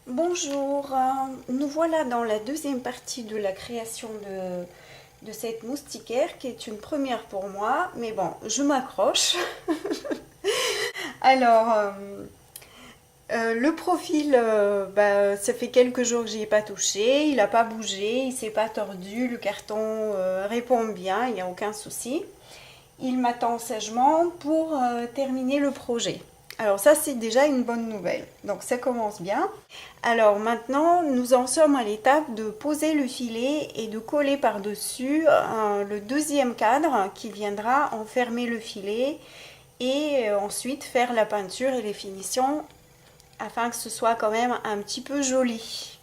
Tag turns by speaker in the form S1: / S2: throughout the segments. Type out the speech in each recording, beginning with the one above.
S1: Bonjour, nous voilà dans la deuxième partie de la création de cette moustiquaire qui est une première pour moi, mais bon, je m'accroche. Alors, le profil, ça fait quelques jours que j'y ai pas touché, il n'a pas bougé, il s'est pas tordu, le carton répond bien, il n'y a aucun souci. Il m'attend sagement pour terminer le projet. Alors ça, c'est déjà une bonne nouvelle. Donc ça commence bien. Alors maintenant, nous en sommes à l'étape de poser le filet et de coller par-dessus le deuxième cadre qui viendra enfermer le filet et ensuite faire la peinture et les finitions afin que ce soit quand même un petit peu joli.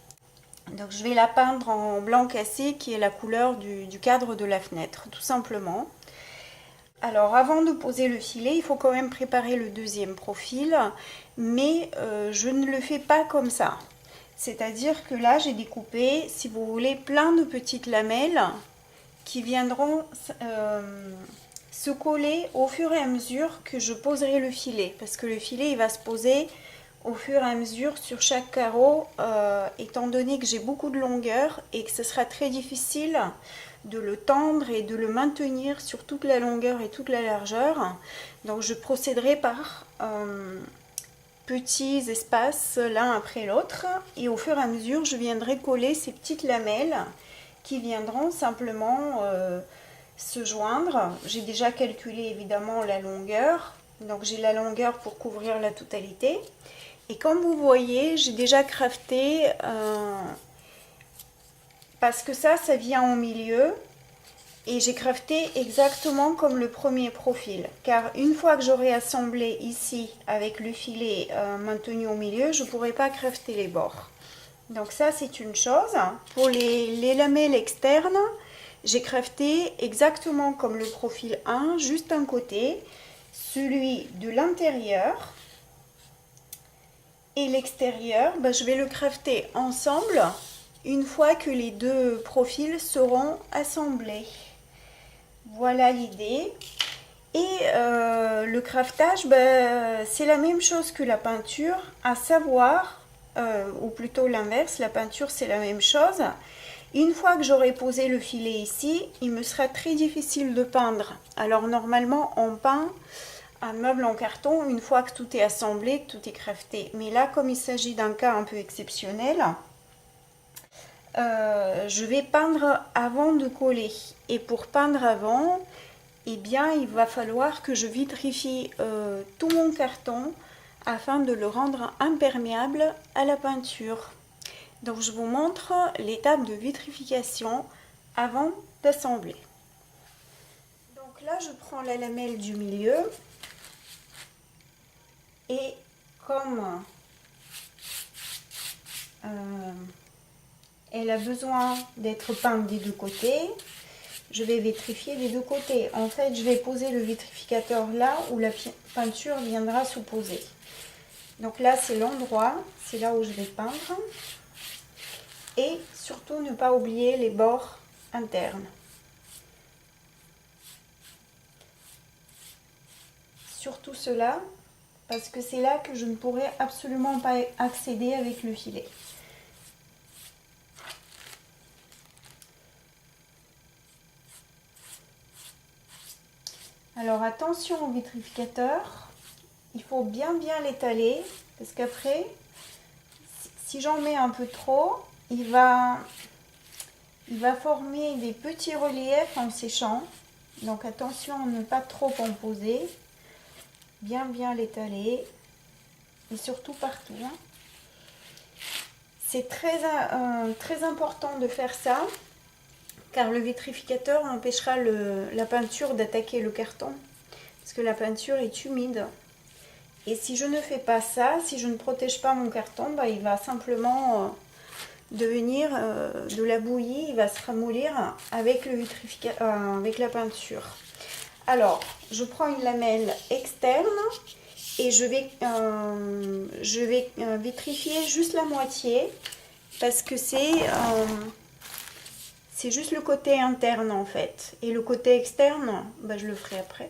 S1: Donc je vais la peindre en blanc cassé qui est la couleur du cadre de la fenêtre, tout simplement. Alors avant de poser le filet, il faut quand même préparer le deuxième profil, mais je ne le fais pas comme ça. C'est-à-dire que là, j'ai découpé, si vous voulez, plein de petites lamelles qui viendront se coller au fur et à mesure que je poserai le filet. Parce que le filet, il va se poser au fur et à mesure sur chaque carreau, étant donné que j'ai beaucoup de longueur et que ce sera très difficile de le tendre et de le maintenir sur toute la longueur et toute la largeur. Donc je procéderai par petits espaces l'un après l'autre et au fur et à mesure je viendrai coller ces petites lamelles qui viendront simplement se joindre. J'ai déjà calculé évidemment la longueur, donc j'ai la longueur pour couvrir la totalité. Et comme vous voyez, j'ai déjà crafté parce que ça vient au milieu. Et j'ai crafté exactement comme le premier profil. Car une fois que j'aurai assemblé ici avec le filet maintenu au milieu, je ne pourrai pas crafter les bords. Donc ça, c'est une chose. Pour les lamelles externes, j'ai crafté exactement comme le profil 1, juste un côté, celui de l'intérieur. Et l'extérieur, je vais le crafter ensemble une fois que les deux profils seront assemblés. Voilà l'idée. Et le craftage, c'est la même chose que la peinture, à savoir, ou plutôt l'inverse, la peinture c'est la même chose. Une fois que j'aurai posé le filet ici, il me sera très difficile de peindre. Alors normalement on peint un meuble en carton une fois que tout est assemblé, que tout est crafté. Mais là, comme il s'agit d'un cas un peu exceptionnel, je vais peindre avant de coller. Et pour peindre avant, eh bien, il va falloir que je vitrifie tout mon carton afin de le rendre imperméable à la peinture. Donc, je vous montre l'étape de vitrification avant d'assembler. Donc là, je prends la lamelle du milieu et comme elle a besoin d'être peinte des deux côtés, je vais vitrifier des deux côtés. En fait, je vais poser le vitrificateur là où la peinture viendra se poser. Donc là, c'est l'endroit, c'est là où je vais peindre. Et surtout, ne pas oublier les bords internes. Surtout cela, parce que c'est là que je ne pourrai absolument pas accéder avec le filet. Alors attention au vitrificateur, il faut bien l'étaler parce qu'après, si j'en mets un peu trop, il va former des petits reliefs en séchant. Donc attention à ne pas trop en poser, bien l'étaler et surtout partout. C'est très important de faire ça car le vitrificateur empêchera la peinture d'attaquer le carton parce que la peinture est humide. Et si je ne fais pas ça, si je ne protège pas mon carton, il va simplement devenir de la bouillie, il va se ramollir avec, avec la peinture. Alors, je prends une lamelle externe et je vais vitrifier juste la moitié parce que c'est juste le côté interne en fait. Et le côté externe, je le ferai après.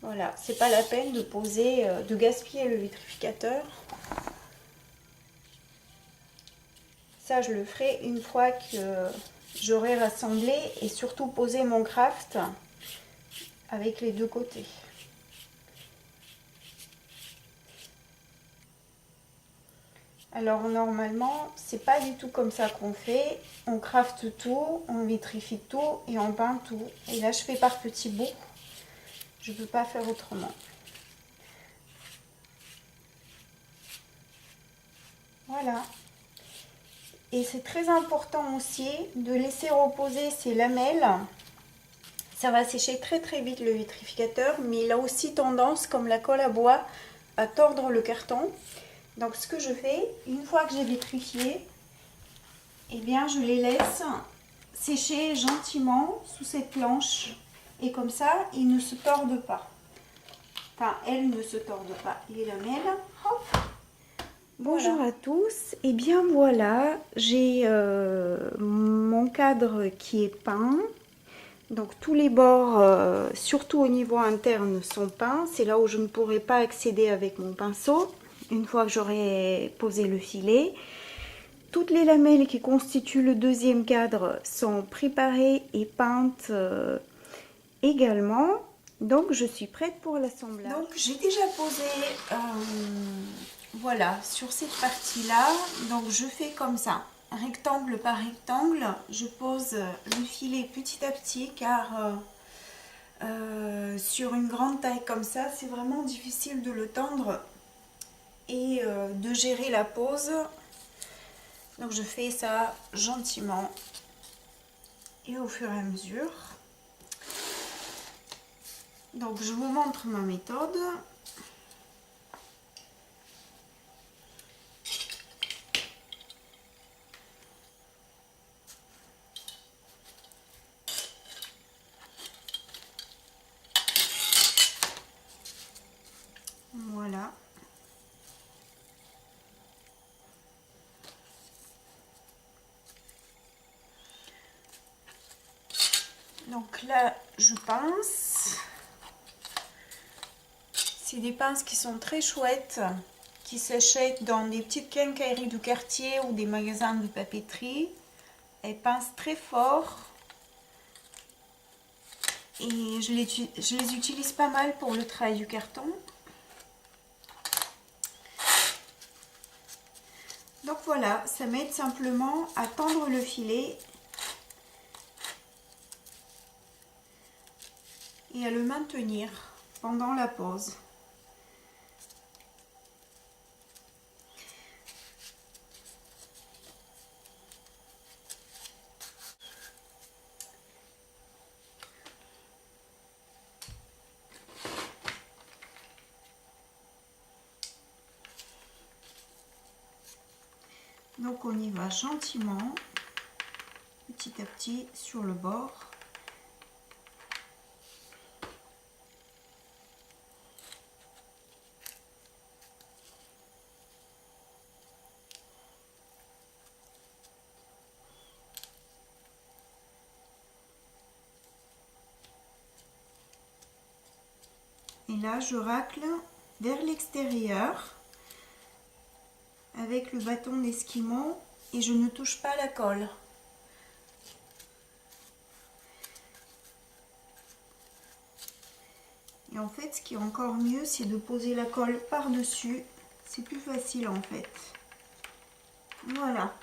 S1: Voilà, c'est pas la peine de poser, de gaspiller le vitrificateur. Ça, je le ferai une fois que j'aurai rassemblé et surtout posé mon craft avec les deux côtés. Alors normalement, c'est pas du tout comme ça qu'on fait. On crafte tout, on vitrifie tout et on peint tout. Et là, je fais par petits bouts. Je ne peux pas faire autrement. Voilà. Et c'est très important aussi de laisser reposer ces lamelles. Ça va sécher très très vite le vitrificateur, mais il a aussi tendance, comme la colle à bois, à tordre le carton. Donc ce que je fais, une fois que j'ai vitrifié, eh bien je les laisse sécher gentiment sous cette planche. Et comme ça, ils ne se tordent pas. Enfin, elles ne se tordent pas. Les lamelles, hop. Bonjour voilà. À tous, et bien voilà, j'ai mon cadre qui est peint. Donc tous les bords, surtout au niveau interne, sont peints. C'est là où je ne pourrai pas accéder avec mon pinceau, une fois que j'aurai posé le filet. Toutes les lamelles qui constituent le deuxième cadre sont préparées et peintes également. Donc je suis prête pour l'assemblage. Donc j'ai déjà posé, voilà, sur cette partie-là. Donc je fais comme ça. Rectangle par rectangle, je pose le filet petit à petit car sur une grande taille comme ça, c'est vraiment difficile de le tendre et de gérer la pose. Donc je fais ça gentiment et au fur et à mesure. Donc je vous montre ma méthode. Voilà. Donc là, je pince. C'est des pinces qui sont très chouettes, qui s'achètent dans des petites quincailleries du quartier ou des magasins de papeterie. Elles pincent très fort. Et je les utilise pas mal pour le travail du carton. Donc voilà, ça m'aide simplement à tendre le filet et à le maintenir pendant la pose. Donc on y va gentiment, petit à petit sur le bord. Et là, je racle vers l'extérieur avec le bâton d'esquimau et je ne touche pas la colle. Et en fait, ce qui est encore mieux, c'est de poser la colle par-dessus. C'est plus facile en fait. Voilà.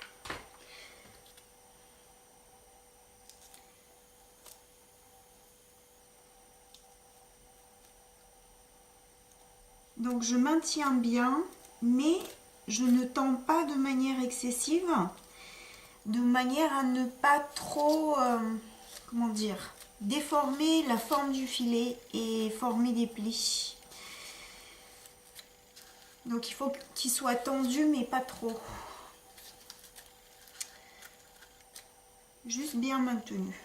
S1: Donc je maintiens bien, mais je ne tends pas de manière excessive, de manière à ne pas trop, comment dire, déformer la forme du filet et former des plis. Donc il faut qu'il soit tendu, mais pas trop. Juste bien maintenu.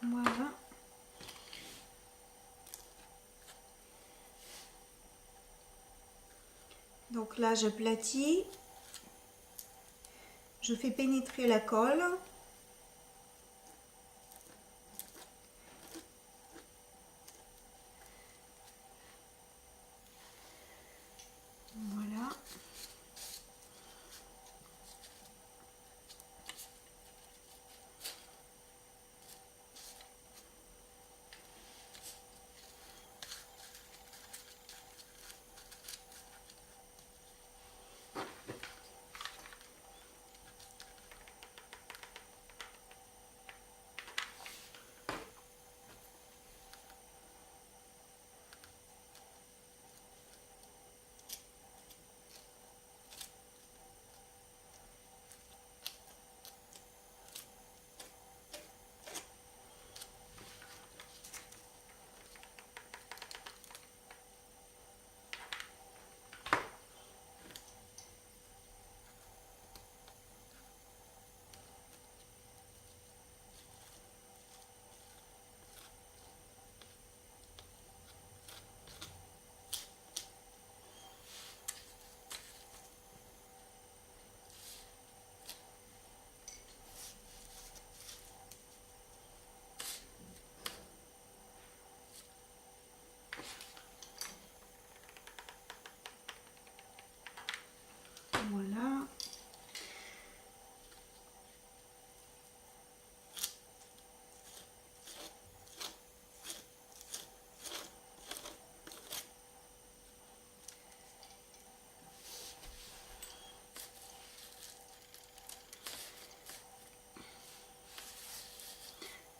S1: Voilà. Donc là, j'aplatis. Je fais pénétrer la colle. Voilà.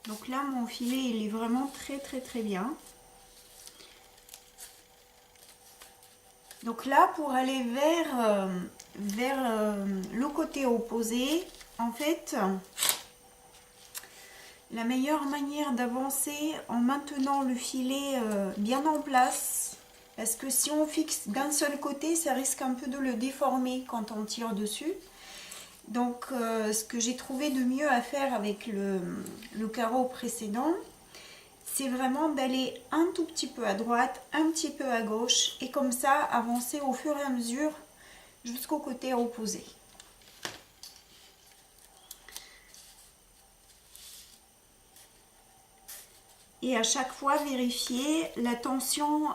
S1: Donc là, mon filet, il est vraiment très bien. Donc là, pour aller vers le côté opposé, en fait, la meilleure manière d'avancer en maintenant le filet bien en place, parce que si on fixe d'un seul côté, ça risque un peu de le déformer quand on tire dessus. Donc ce que j'ai trouvé de mieux à faire avec le carreau précédent, c'est vraiment d'aller un tout petit peu à droite, un petit peu à gauche, et comme ça avancer au fur et à mesure jusqu'au côté opposé. Et à chaque fois vérifier la tension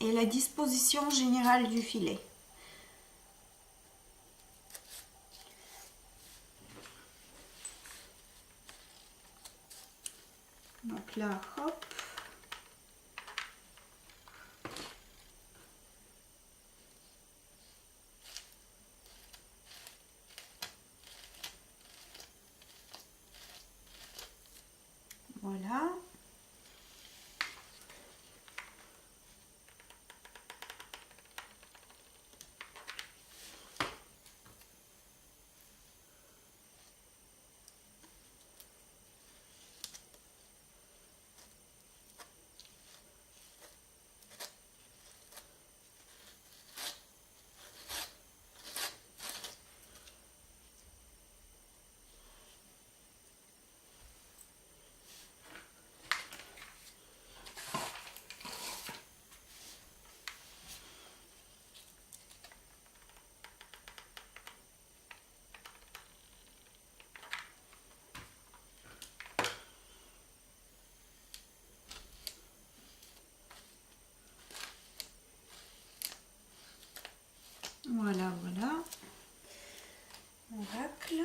S1: et la disposition générale du filet. Donc là, hop. Voilà. Voilà, voilà. On racle.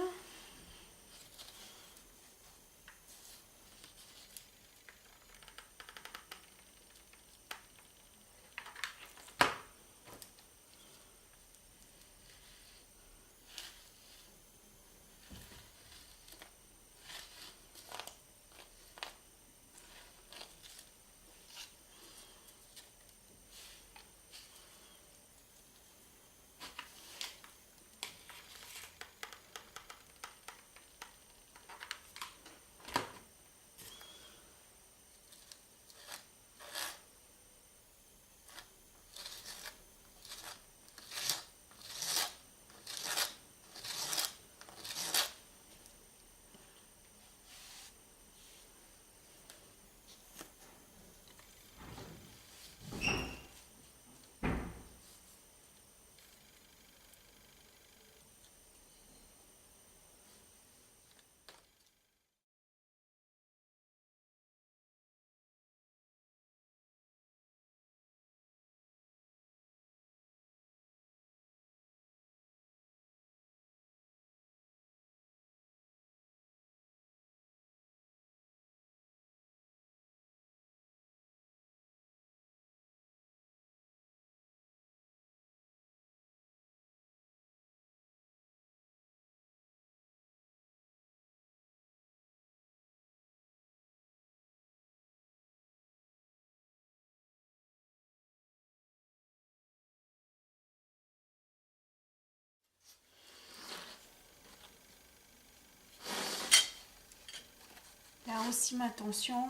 S1: Là aussi ma tension,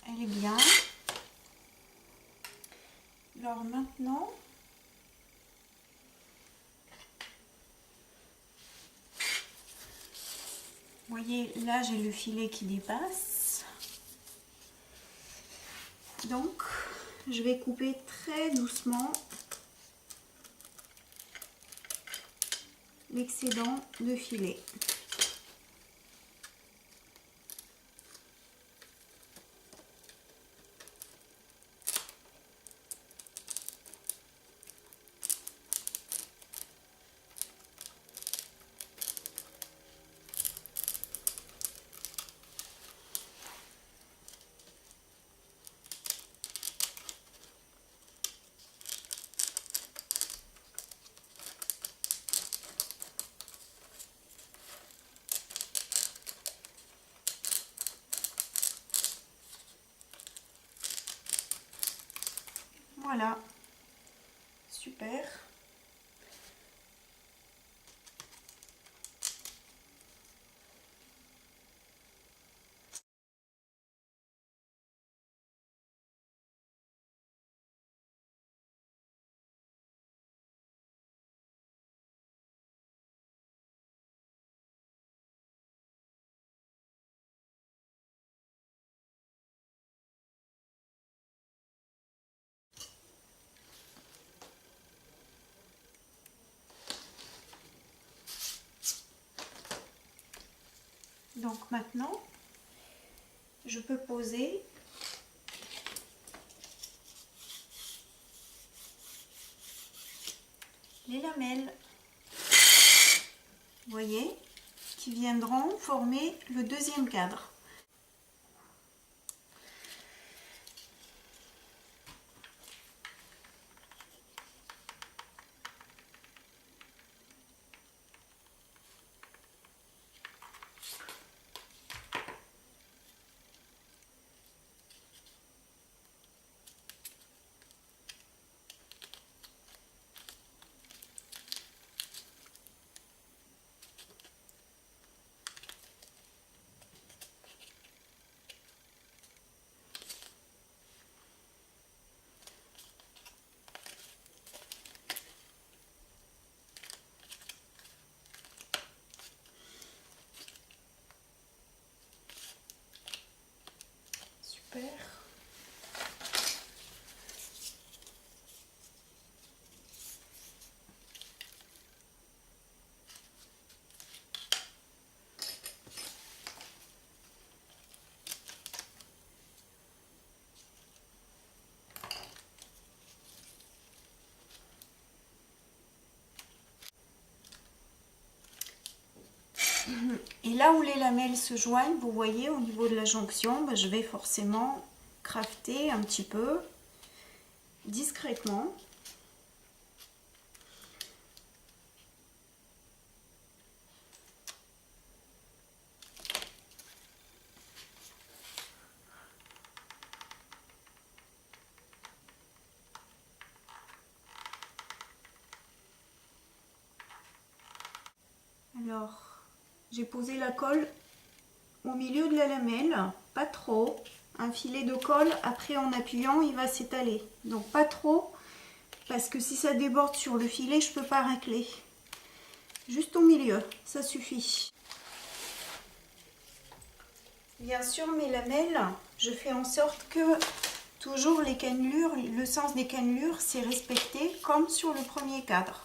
S1: elle est bien. Alors maintenant, vous voyez, là j'ai le filet qui dépasse. Donc, je vais couper très doucement l'excédent de filet. Voilà, super. Donc maintenant, je peux poser les lamelles, vous voyez, qui viendront former le deuxième cadre. Super. Et là où les lamelles se joignent, vous voyez au niveau de la jonction, ben, je vais forcément crafter un petit peu discrètement. Alors, j'ai posé la colle au milieu de la lamelle, pas trop. Un filet de colle, après en appuyant, il va s'étaler. Donc pas trop, parce que si ça déborde sur le filet, je peux pas racler. Juste au milieu, ça suffit. Bien sûr, mes lamelles, je fais en sorte que toujours les cannelures, le sens des cannelures, c'est respecté comme sur le premier cadre.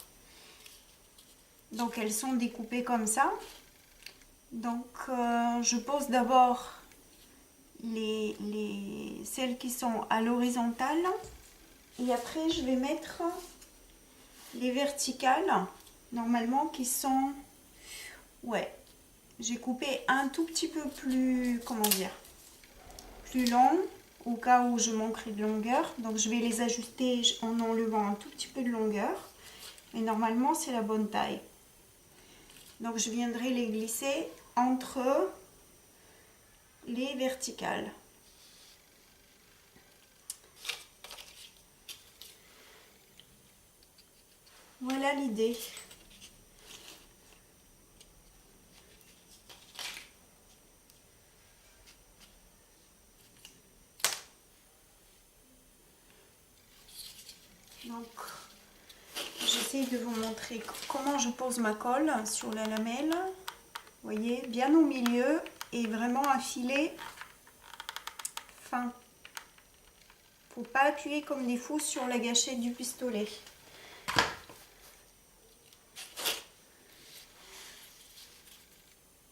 S1: Donc elles sont découpées comme ça. Donc je pose d'abord celles qui sont à l'horizontale et après je vais mettre les verticales normalement qui sont, ouais, j'ai coupé un tout petit peu plus, comment dire, plus long au cas où je manquerai de longueur, donc je vais les ajuster en enlevant un tout petit peu de longueur, mais normalement c'est la bonne taille. Donc je viendrai les glisser entre les verticales. Voilà l'idée. Donc j'essaie de vous montrer comment je pose ma colle sur la lamelle. Vous voyez, bien au milieu et vraiment un filet fin. Faut pas appuyer comme des fous sur la gâchette du pistolet.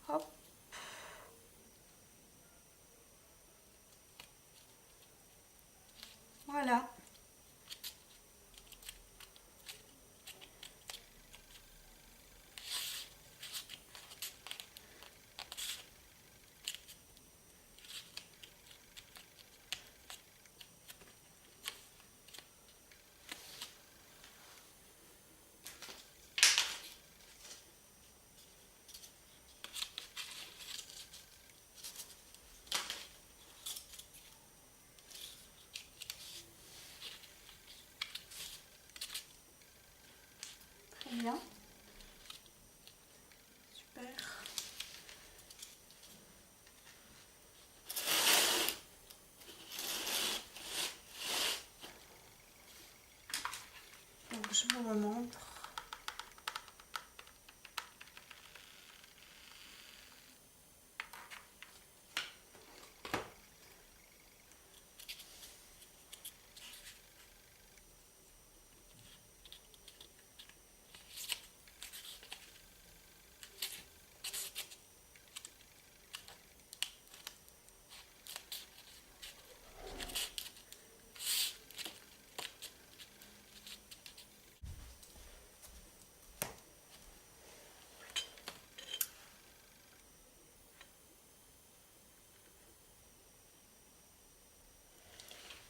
S1: Hop. Voilà.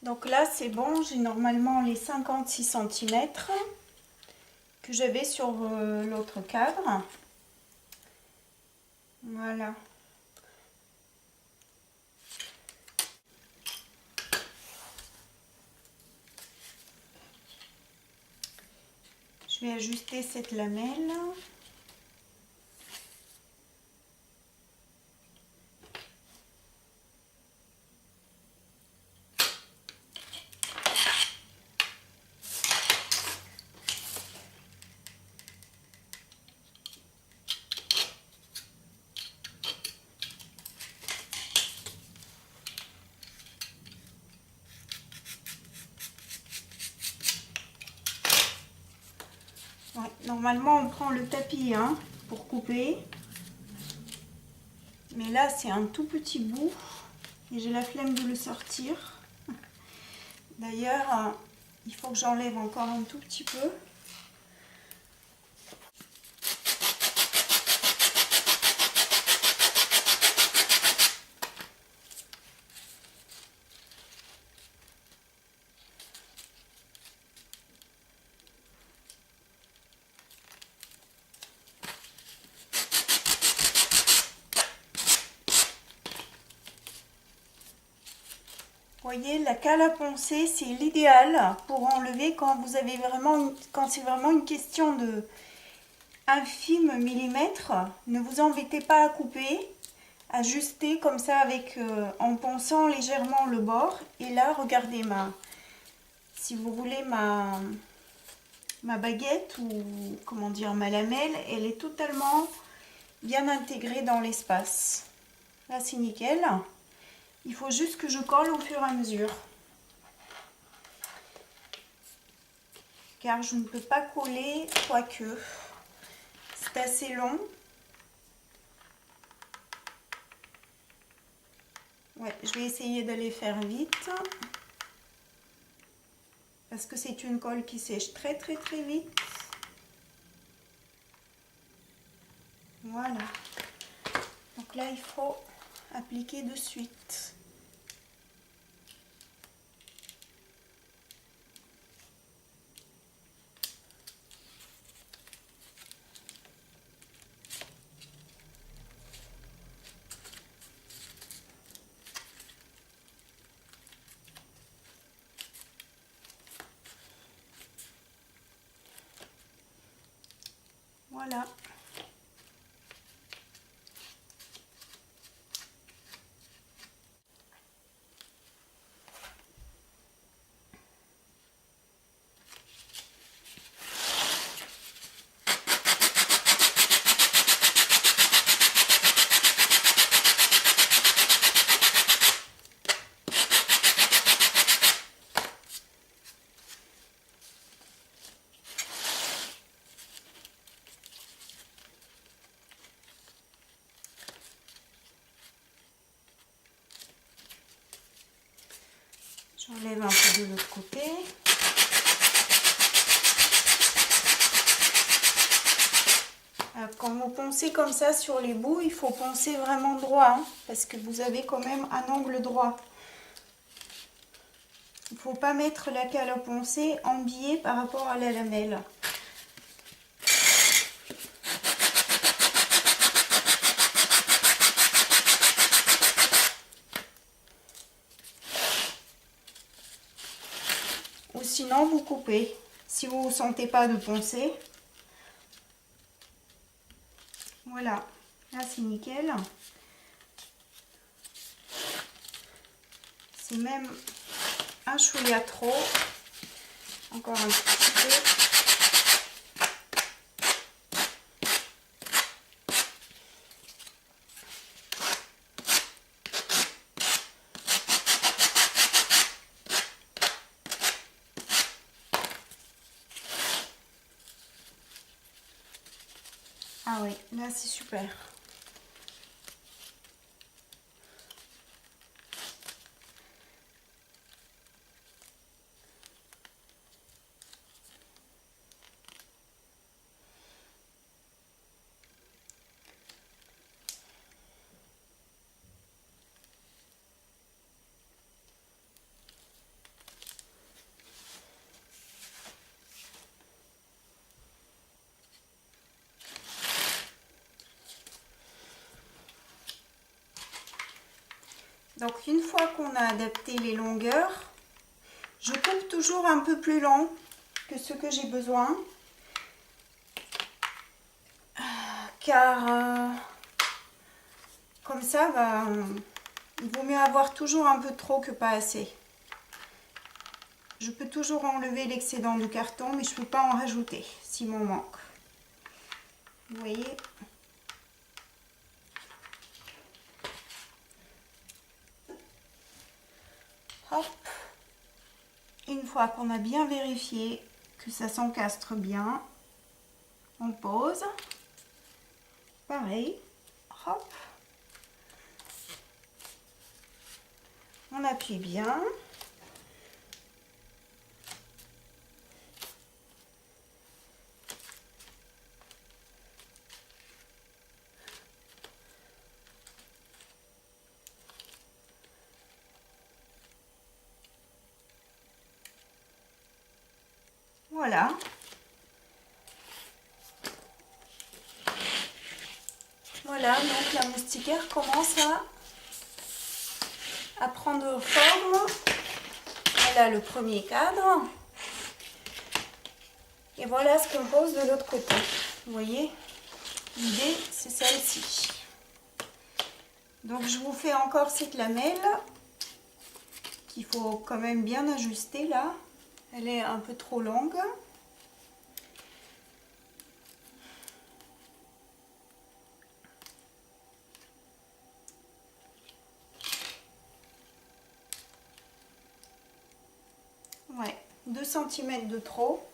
S1: Donc là, c'est bon, j'ai normalement les 56 centimètres que j'avais sur l'autre cadre. Voilà. Je vais ajuster cette lamelle. Ouais, normalement, on prend le tapis hein, pour couper. Mais là, c'est un tout petit bout et j'ai la flemme de le sortir. D'ailleurs, il faut que j'enlève encore un tout petit peu. Vous voyez, la cale à poncer, c'est l'idéal pour enlever quand vous avez vraiment, quand c'est vraiment une question de infime millimètre. Ne vous embêtez pas à couper, ajustez comme ça avec en ponçant légèrement le bord. Et là, regardez si vous voulez ma baguette ou comment dire ma lamelle, elle est totalement bien intégrée dans l'espace. Là, c'est nickel. Il faut juste que je colle au fur et à mesure. Car je ne peux pas coller, quoique c'est assez long. Ouais, je vais essayer d'aller faire vite. Parce que c'est une colle qui sèche très vite. Voilà. Donc là, il faut appliquer de suite. Voilà. J'enlève un peu de l'autre côté. Quand vous poncez comme ça sur les bouts, il faut poncer vraiment droit, hein, parce que vous avez quand même un angle droit. Il ne faut pas mettre la cale à poncer en biais par rapport à la lamelle. Ou sinon vous coupez. Si vous ne sentez pas de poncer. Voilà, là c'est nickel. C'est même un chouïa trop. Encore un petit peu. Ah oui, là c'est super. Donc une fois qu'on a adapté les longueurs, je coupe toujours un peu plus long que ce que j'ai besoin. Car comme ça, il vaut mieux avoir toujours un peu trop que pas assez. Je peux toujours enlever l'excédent de carton, mais je ne peux pas en rajouter s'il m'en manque. Vous voyez? Hop. Une fois qu'on a bien vérifié que ça s'encastre bien, on pose. Pareil. Hop. On appuie bien. Voilà. Voilà, donc la moustiquaire commence à prendre forme. Voilà le premier cadre. Et voilà ce qu'on pose de l'autre côté. Vous voyez, l'idée c'est celle-ci. Donc je vous fais encore cette lamelle qu'il faut quand même bien ajuster là. Elle est un peu trop longue. Ouais, 2 cm de trop.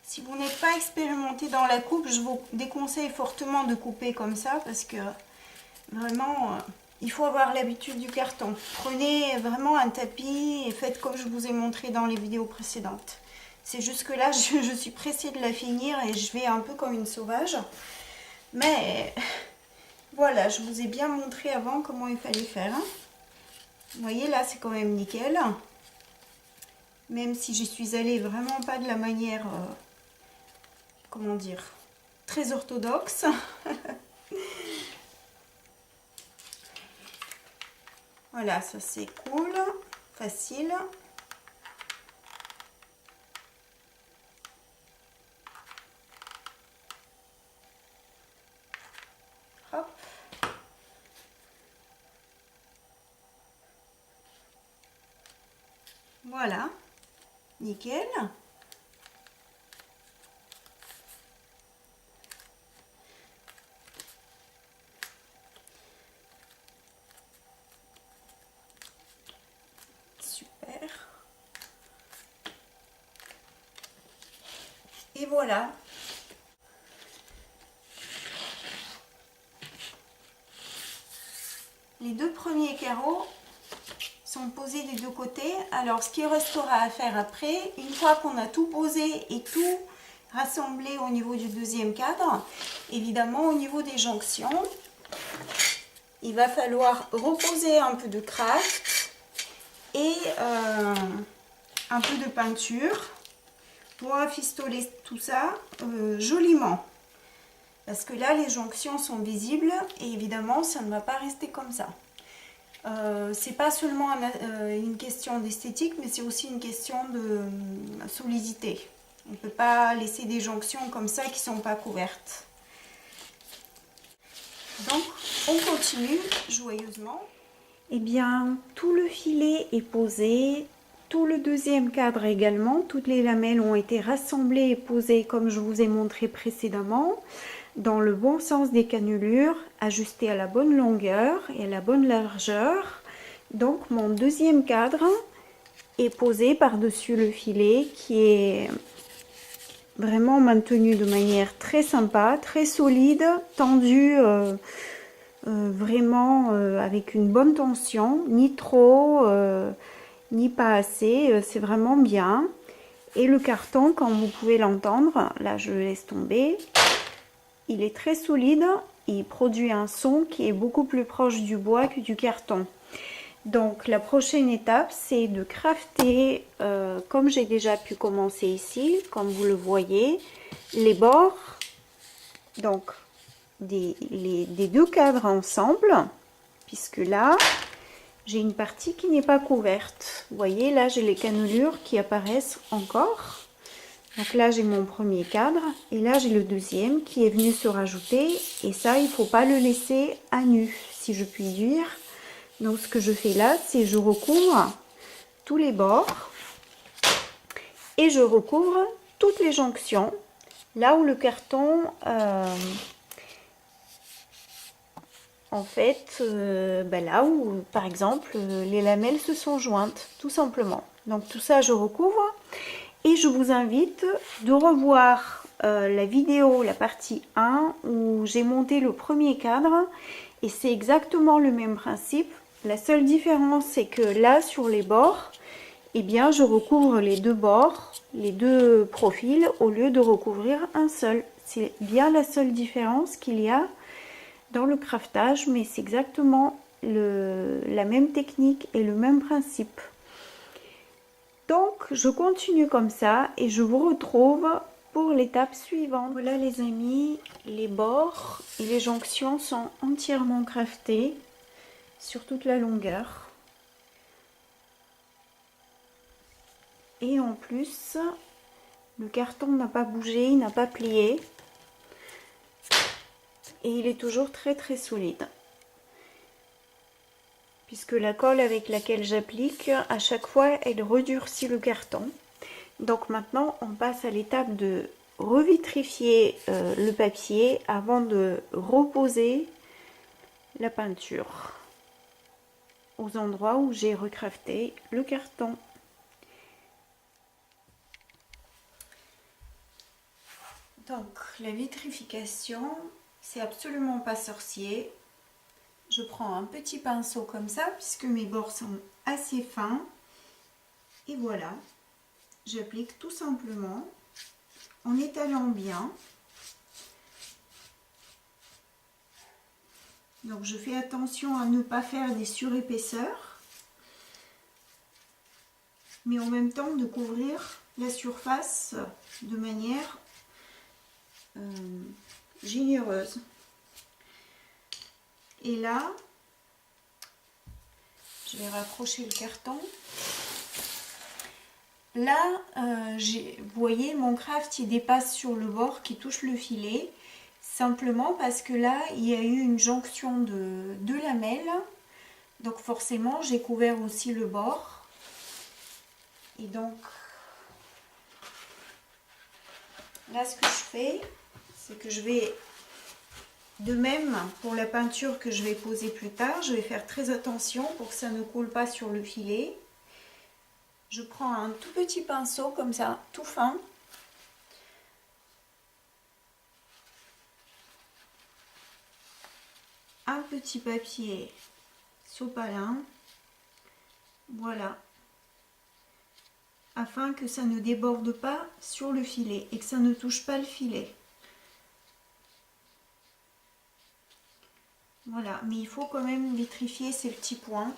S1: Si vous n'êtes pas expérimenté dans la coupe, je vous déconseille fortement de couper comme ça parce que vraiment, il faut avoir l'habitude du carton. Prenez vraiment un tapis et faites comme je vous ai montré dans les vidéos précédentes. C'est juste que là, je suis pressée de la finir et je vais un peu comme une sauvage. Mais voilà, je vous ai bien montré avant comment il fallait faire. Vous voyez, là, c'est quand même nickel. Même si j'y suis allée vraiment pas de la manière... comment dire, très orthodoxe. Voilà, ça c'est cool, facile. Hop. Voilà, nickel. Et voilà. Les 2 premiers carreaux sont posés des 2 côtés. Alors, ce qui restera à faire après, une fois qu'on a tout posé et tout rassemblé au niveau du 2e cadre, évidemment, au niveau des jonctions, il va falloir reposer un peu de craft et un peu de peinture pour rafistoler tout ça joliment. Parce que là, les jonctions sont visibles et évidemment, ça ne va pas rester comme ça. C'est pas seulement une question d'esthétique, mais c'est aussi une question de solidité. On ne peut pas laisser des jonctions comme ça qui ne sont pas couvertes. Donc, on continue joyeusement. Eh bien, tout le filet est posé. Tout le 2e cadre également, toutes les lamelles ont été rassemblées et posées comme je vous ai montré précédemment, dans le bon sens des cannelures, ajustées à la bonne longueur et à la bonne largeur. Donc mon 2e cadre est posé par-dessus le filet qui est vraiment maintenu de manière très sympa, très solide, tendu vraiment avec une bonne tension, ni trop, ni pas assez, c'est vraiment bien. Et le carton, comme vous pouvez l'entendre, là je le laisse tomber, il est très solide, il produit un son qui est beaucoup plus proche du bois que du carton. Donc la prochaine étape, c'est de crafter, comme j'ai déjà pu commencer ici, comme vous le voyez, les bords, donc des deux cadres ensemble, puisque là, j'ai une partie qui n'est pas couverte. Vous voyez, là, j'ai les cannelures qui apparaissent encore. Donc là, j'ai mon premier cadre, et là, j'ai le deuxième qui est venu se rajouter, et ça, il ne faut pas le laisser à nu, si je puis dire. Donc ce que je fais là, c'est je recouvre tous les bords et je recouvre toutes les jonctions, là où le carton, en fait, là où par exemple les lamelles se sont jointes, tout simplement. Donc tout ça, je recouvre et je vous invite de revoir la vidéo, la partie 1, où j'ai monté le premier cadre et c'est exactement le même principe. La seule différence, c'est que là, sur les bords, eh bien, je recouvre les deux bords, les deux profils, au lieu de recouvrir un seul. C'est bien la seule différence qu'il y a dans le craftage, mais c'est exactement la même technique et le même principe. Donc, je continue comme ça et je vous retrouve pour l'étape suivante. Voilà les amis, les bords et les jonctions sont entièrement craftés sur toute la longueur. Et en plus, le carton n'a pas bougé, il n'a pas plié. Et il est toujours très très solide. Puisque la colle avec laquelle j'applique, à chaque fois, elle redurcit le carton. Donc maintenant, on passe à l'étape de revitrifier le papier avant de reposer la peinture aux endroits où j'ai recrafté le carton. Donc la vitrification, c'est absolument pas sorcier. Je prends un petit pinceau comme ça puisque mes bords sont assez fins et voilà, j'applique tout simplement en étalant bien. Donc je fais attention à ne pas faire des surépaisseurs, mais en même temps de couvrir la surface de manière généreuse. Et là, je vais raccrocher le carton. Là, vous voyez, mon craft il dépasse sur le bord qui touche le filet. Simplement parce que là, il y a eu une jonction de deux lamelles. Donc forcément, j'ai couvert aussi le bord. Et donc, là, ce que je fais, c'est que je vais, de même pour la peinture que je vais poser plus tard, je vais faire très attention pour que ça ne coule pas sur le filet. Je prends un tout petit pinceau comme ça, tout fin. Un petit papier sopalin, voilà, afin que ça ne déborde pas sur le filet et que ça ne touche pas le filet. Voilà, mais il faut quand même vitrifier ces petits points.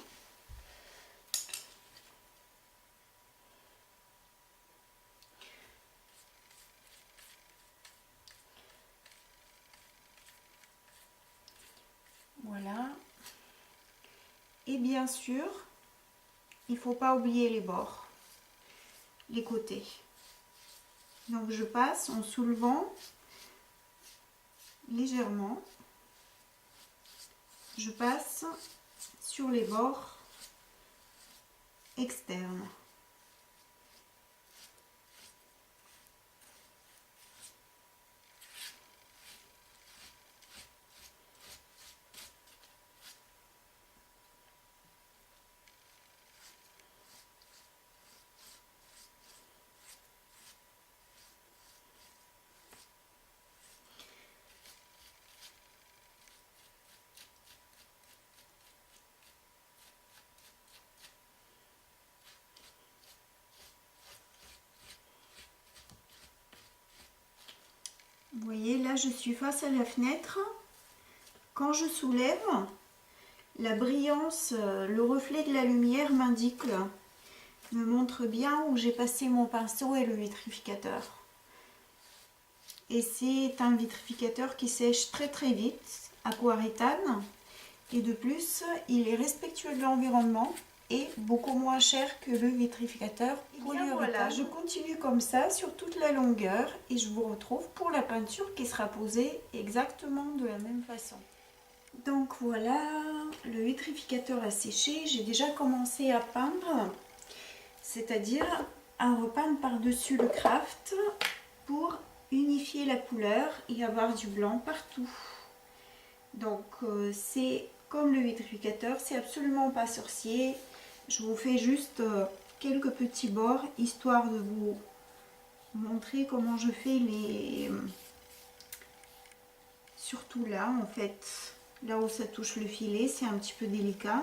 S1: Voilà. Et bien sûr, il ne faut pas oublier les bords, les côtés. Donc je passe en soulevant légèrement. Je passe sur les bords externes. Vous voyez, là je suis face à la fenêtre. Quand je soulève, la brillance, le reflet de la lumière me montre bien où j'ai passé mon pinceau et le vitrificateur. Et c'est un vitrificateur qui sèche très très vite, aquarétane. Et de plus, il est respectueux de l'environnement et beaucoup moins cher que le vitrificateur polyuréthane. Voilà, je continue comme ça sur toute la longueur et je vous retrouve pour la peinture qui sera posée exactement de la même façon. Donc voilà, le vitrificateur a séché, j'ai déjà commencé à peindre, c'est-à-dire à repeindre par-dessus le craft pour unifier la couleur et avoir du blanc partout. Donc c'est comme le vitrificateur, c'est absolument pas sorcier. Je vous fais juste quelques petits bords histoire de vous montrer comment je fais les... Surtout là en fait, là où ça touche le filet, c'est un petit peu délicat.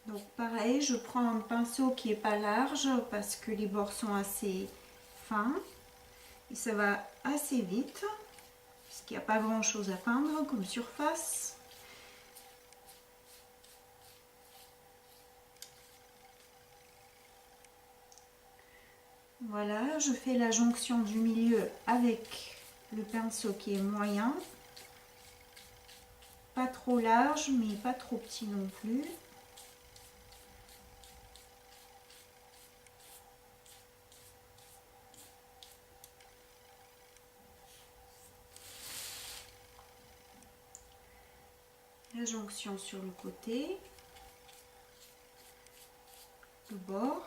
S1: Donc pareil, je prends un pinceau qui est pas large parce que les bords sont assez fins. Et ça va assez vite, puisqu'il n'y a pas grand chose à peindre comme surface. Voilà, je fais la jonction du milieu avec le pinceau qui est moyen. Pas trop large, mais pas trop petit non plus. La jonction sur le côté, le bord.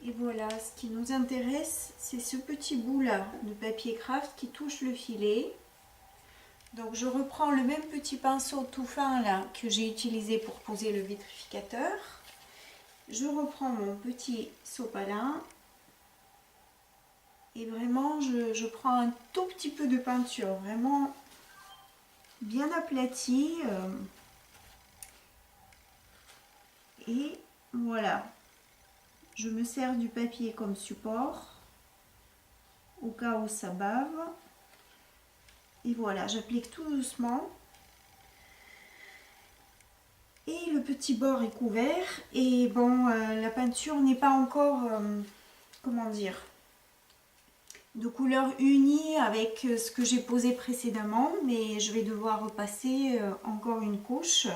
S1: Et voilà, ce qui nous intéresse, c'est ce petit bout là de papier craft qui touche le filet. Donc je reprends le même petit pinceau tout fin là que j'ai utilisé pour poser le vitrificateur. Je reprends mon petit sopalin et vraiment je prends un tout petit peu de peinture, vraiment bien aplati. Et voilà, je me sers du papier comme support au cas où ça bave. Et voilà, j'applique tout doucement. Et le petit bord est couvert. Et bon, la peinture n'est pas encore, comment dire, de couleur unie avec ce que j'ai posé précédemment. Mais je vais devoir repasser encore une couche.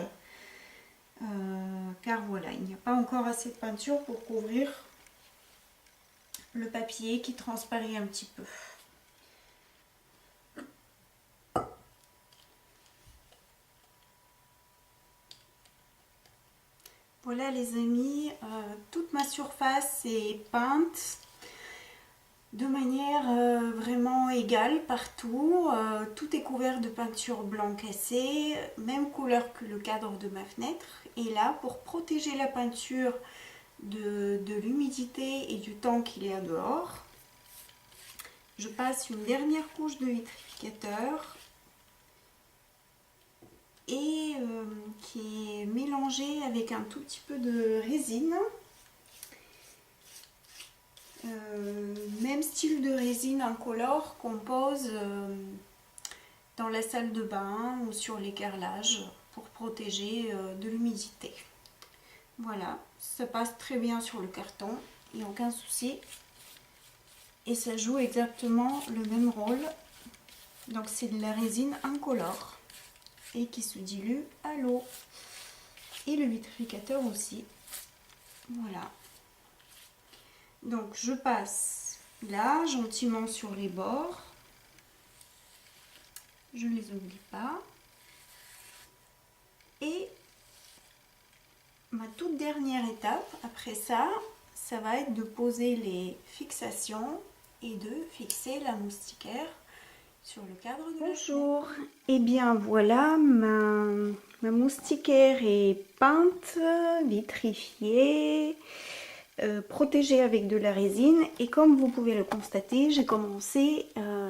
S1: Car voilà, il n'y a pas encore assez de peinture pour couvrir le papier qui transparaît un petit peu. Voilà les amis, toute ma surface est peinte de manière vraiment égale partout. Tout est couvert de peinture blanc cassé, même couleur que le cadre de ma fenêtre. Et là, pour protéger la peinture de l'humidité et du temps qu'il y a dehors, je passe une dernière couche de vitrificateur et qui est mélangé avec un tout petit peu de résine. Même style de résine incolore qu'on pose dans la salle de bain ou sur les carrelages pour protéger de l'humidité. Voilà, ça passe très bien sur le carton, il n'y a aucun souci. Et ça joue exactement le même rôle. Donc c'est de la résine incolore et qui se dilue à l'eau. Et le vitrificateur aussi. Voilà. Donc je passe là gentiment sur les bords. Je ne les oublie pas. Et ma toute dernière étape, après ça, ça va être de poser les fixations et de fixer la moustiquaire sur le cadre de
S2: Bonjour, et bien voilà, ma moustiquaire est peinte, vitrifiée, protégée avec de la résine, et comme vous pouvez le constater, j'ai commencé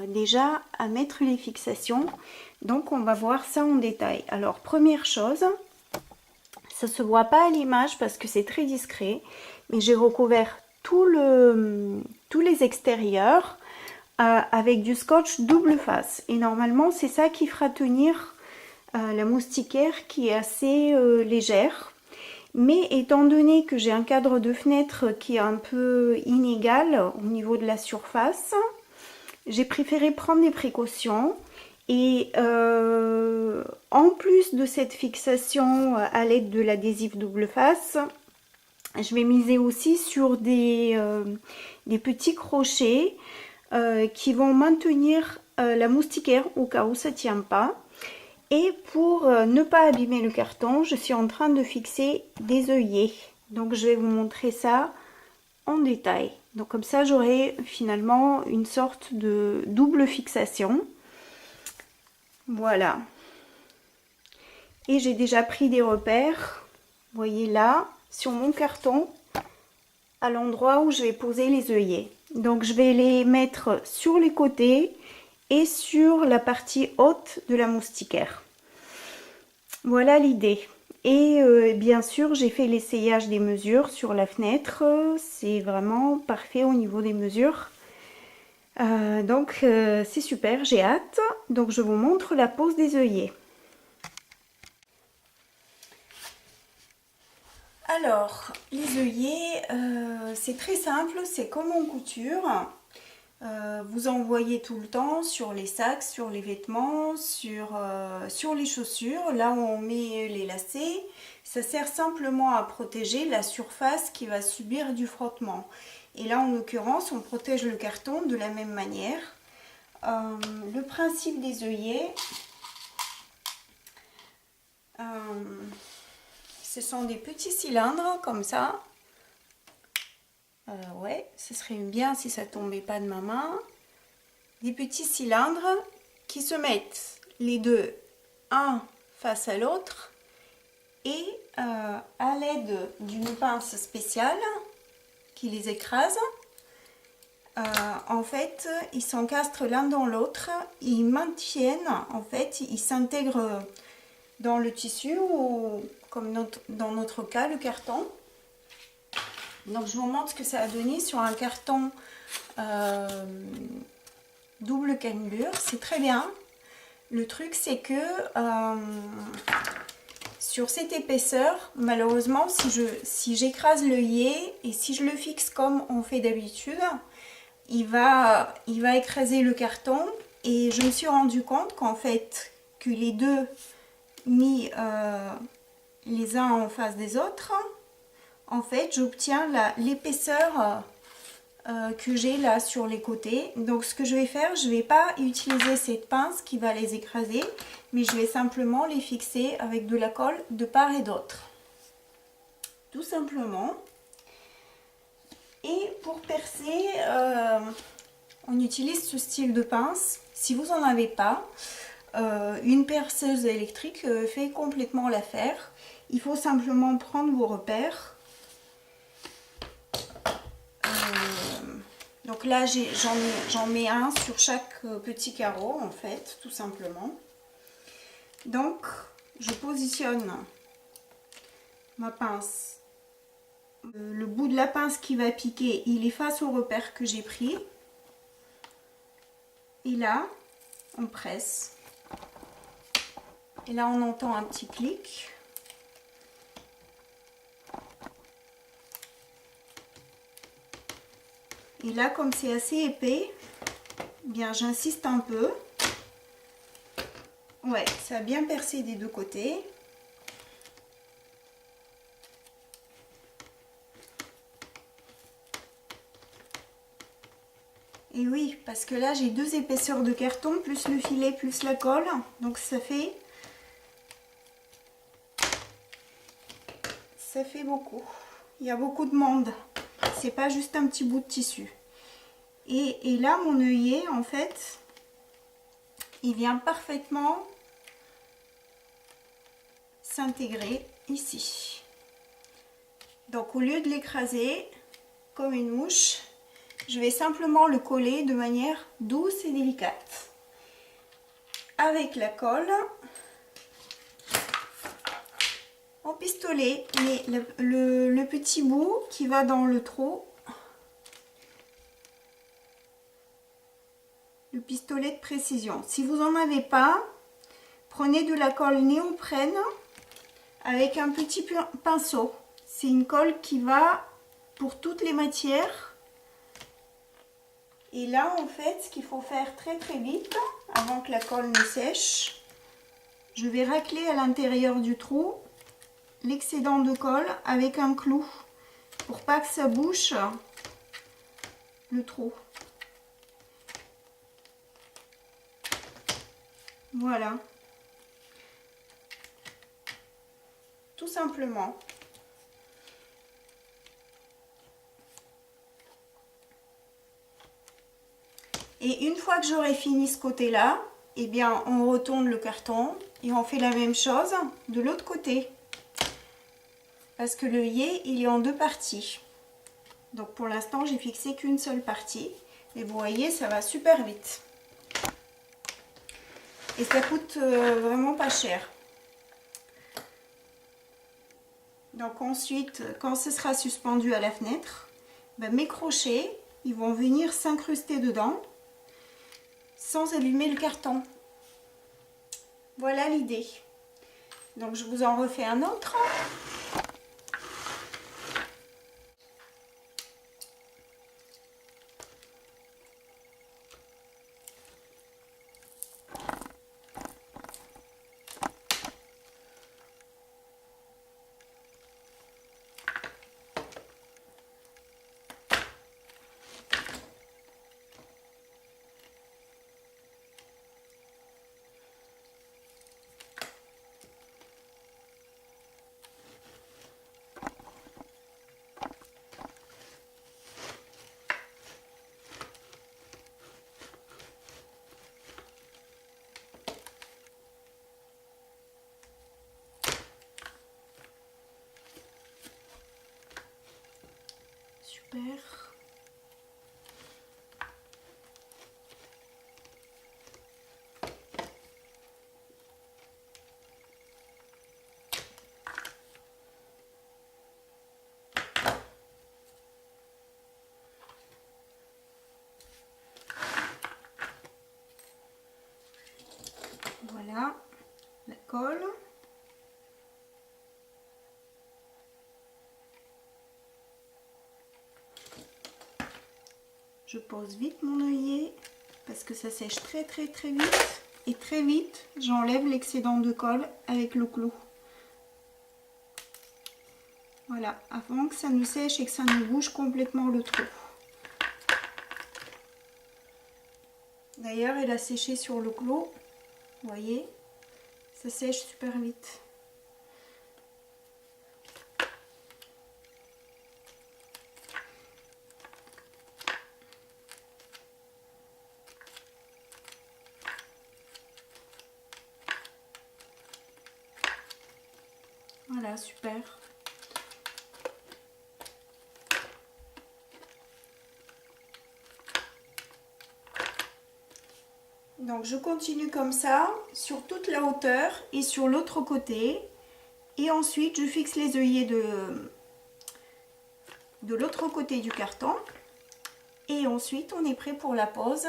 S2: déjà à mettre les fixations, donc on va voir ça en détail. Alors première chose, ça se voit pas à l'image parce que c'est très discret, mais j'ai recouvert tous les extérieurs avec du scotch double face. Et normalement, c'est ça qui fera tenir la moustiquaire qui est assez légère. Mais étant donné que j'ai un cadre de fenêtre qui est un peu inégal au niveau de la surface, j'ai préféré prendre des précautions. Et en plus de cette fixation à l'aide de l'adhésif double face, je vais miser aussi sur des petits crochets qui vont maintenir la moustiquaire au cas où ça ne tient pas. Et pour ne pas abîmer le carton, je suis en train de fixer des œillets. Donc je vais vous montrer ça en détail. Donc comme ça j'aurai finalement une sorte de double fixation. Voilà. Et j'ai déjà pris des repères. Vous voyez là, sur mon carton, à l'endroit où je vais poser les œillets. Donc je vais les mettre sur les côtés et sur la partie haute de la moustiquaire. Voilà l'idée. Et bien sûr, j'ai fait l'essayage des mesures sur la fenêtre. C'est vraiment parfait au niveau des mesures. Donc c'est super, j'ai hâte. Donc je vous montre la pose des œillets. Alors, les œillets, c'est très simple, c'est comme en couture. Vous en voyez tout le temps sur les sacs, sur les vêtements, sur les chaussures, là où on met les lacets. Ça sert simplement à protéger la surface qui va subir du frottement. Et là, en l'occurrence, on protège le carton de la même manière. Le principe des œillets, ce sont des petits cylindres comme ça. Ouais, ce serait bien si ça tombait pas de ma main. Des petits cylindres qui se mettent les deux, un face à l'autre, et à l'aide d'une pince spéciale qui les écrase, en fait, ils s'encastrent l'un dans l'autre, ils maintiennent, en fait, ils s'intègrent dans le tissu ou comme dans notre cas, le carton. Donc je vous montre ce que ça a donné sur un carton double cannelure, c'est très bien. Le truc c'est que sur cette épaisseur, malheureusement, si j'écrase l'œillet et si je le fixe comme on fait d'habitude, il va écraser le carton. Et je me suis rendu compte qu'en fait, que les deux mis les uns en face des autres, en fait, j'obtiens l'épaisseur que j'ai là sur les côtés. Donc ce que je vais faire, je ne vais pas utiliser cette pince qui va les écraser, mais je vais simplement les fixer avec de la colle de part et d'autre. Tout simplement. Et pour percer, on utilise ce style de pince. Si vous n'en avez pas, une perceuse électrique fait complètement l'affaire. Il faut simplement prendre vos repères. Donc là, j'en mets un sur chaque petit carreau, en fait, tout simplement. Donc, je positionne ma pince. Le bout de la pince qui va piquer, il est face au repère que j'ai pris. Et là, on presse. Et là, on entend un petit clic. Et là, comme c'est assez épais, eh bien j'insiste un peu. Ouais, ça a bien percé des deux côtés. Et oui, parce que là j'ai deux épaisseurs de carton, plus le filet, plus la colle. Donc ça fait beaucoup. Il y a beaucoup de monde. C'est pas juste un petit bout de tissu. Et là mon œillet, en fait,
S1: il vient parfaitement s'intégrer ici. Donc au lieu de l'écraser comme une mouche, je vais simplement le coller de manière douce et délicate. Avec la colle, au pistolet, mais le petit bout qui va dans le trou, le pistolet de précision. Si vous n'en avez pas, prenez de la colle néoprène avec un petit pinceau. C'est une colle qui va pour toutes les matières. Et là, en fait, ce qu'il faut faire très très vite, avant que la colle ne sèche, je vais racler à l'intérieur du trou l'excédent de colle avec un clou pour pas que ça bouche le trou. Voilà. Tout simplement. Et une fois que j'aurai fini ce côté-là, eh bien, on retourne le carton et on fait la même chose de l'autre côté. Parce que l'œillet, il est en deux parties. Donc pour l'instant, j'ai fixé qu'une seule partie. Et vous voyez, ça va super vite. Et ça coûte vraiment pas cher. Donc ensuite, quand ce sera suspendu à la fenêtre, ben, mes crochets, ils vont venir s'incruster dedans sans allumer le carton. Voilà l'idée. Donc je vous en refais un autre. Super. Voilà la colle. Je pose vite mon œillet parce que ça sèche très vite. Et très vite, j'enlève l'excédent de colle avec le clou. Voilà, avant que ça ne sèche et que ça ne bouge complètement le trou. D'ailleurs, elle a séché sur le clou. Vous voyez, ça sèche super vite. Voilà, super. Donc je continue comme ça sur toute la hauteur et sur l'autre côté. Et ensuite je fixe les œillets de l'autre côté du carton. Et ensuite on est prêt pour la pose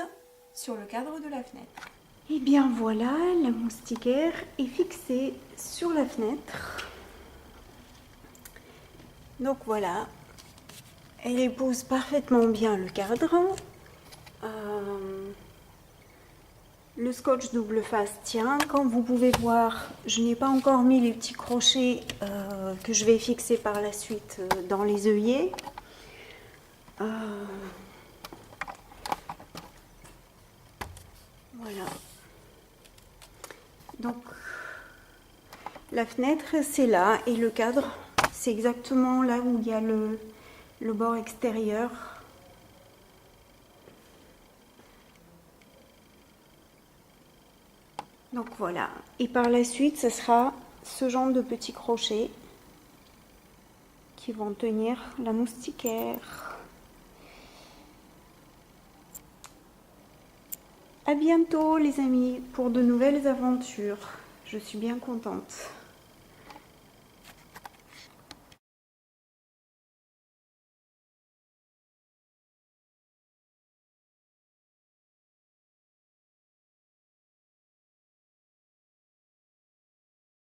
S1: sur le cadre de la fenêtre.
S2: Et bien voilà, la moustiquaire est fixée sur la fenêtre. Donc voilà, elle épouse parfaitement bien le cadre. Le scotch double face tient. Comme vous pouvez voir, je n'ai pas encore mis les petits crochets que je vais fixer par la suite dans les œillets. Voilà. Donc la fenêtre c'est là et le cadre c'est exactement là où il y a le bord extérieur. Donc voilà. Et par la suite, ce sera ce genre de petits crochets qui vont tenir la moustiquaire. À bientôt les amis pour de nouvelles aventures. Je suis bien contente.